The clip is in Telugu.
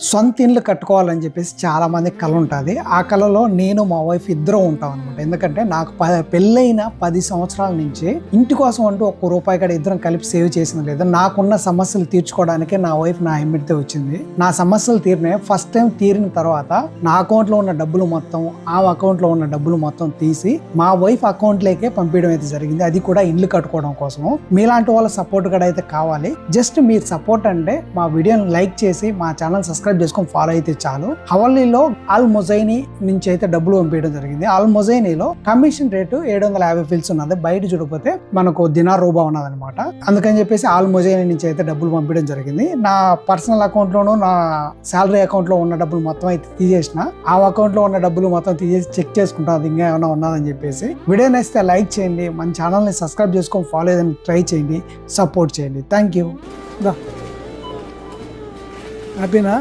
సొంత ఇల్లు కట్టుకోవాలని చెప్పేసి చాలా మంది కళ ఉంటుంది. ఆ కళలో నేను మా వైఫ్ ఇద్దరం ఉంటాం అనమాట. ఎందుకంటే నాకు పెళ్ళైన 10 సంవత్సరాల నుంచి ఇంటి కోసం అంటూ ఒక్క రూపాయి కూడా ఇద్దరం కలిపి సేవ్ చేసింది లేదు. నాకున్న సమస్యలు తీర్చుకోవడానికే నా వైఫ్ నా ఎమ్మిడితే వచ్చింది. నా సమస్యలు తీరినాయి. ఫస్ట్ టైం తీరిన తర్వాత నా అకౌంట్ లో ఉన్న డబ్బులు మొత్తం ఆ అకౌంట్ లో ఉన్న డబ్బులు మొత్తం తీసి మా వైఫ్ అకౌంట్ లోకే పంపించడం అయితే జరిగింది. అది కూడా ఇల్లు కట్టుకోవడం కోసం. మీలాంటి వాళ్ళ సపోర్ట్ కూడా అయితే కావాలి. జస్ట్ మీరు సపోర్ట్ అంటే మా వీడియోని లైక్ చేసి మా ఛానల్ సబ్స్క్రైబ్ చేసుకొని ఫాలో అయితే చాలు. హవాలీలో ఆల్ మొజైనీ నుంచి అయితే డబ్బులు పంపించడం జరిగింది. ఆల్ మొజైనీలో కమిషన్ రేటు 750 ఫిల్స్ ఉన్నది. బయట చూడకపోతే మనకు దినార్ రూబా ఉన్నది అనమాట. అందుకని చెప్పేసి ఆల్ మొజైనీ నుంచి అయితే డబ్బులు పంపించడం జరిగింది. నా పర్సనల్ అకౌంట్ లోను నా శాలరీ అకౌంట్ లో ఉన్న డబ్బులు మొత్తం అయితే తీసేసిన. ఆ అకౌంట్ లో ఉన్న డబ్బులు మొత్తం తీసేసి చెక్ చేసుకుంటాను ఇంకా ఏమైనా ఉన్నదని చెప్పేసి. వీడియో నచ్చితే లైక్ చేయండి, మన ఛానల్ ని సబ్స్క్రైబ్ చేసుకొని ఫాలో అయ్యేదని ట్రై చేయండి, సపోర్ట్ చేయండి. Thank you. హ్యాపీనా?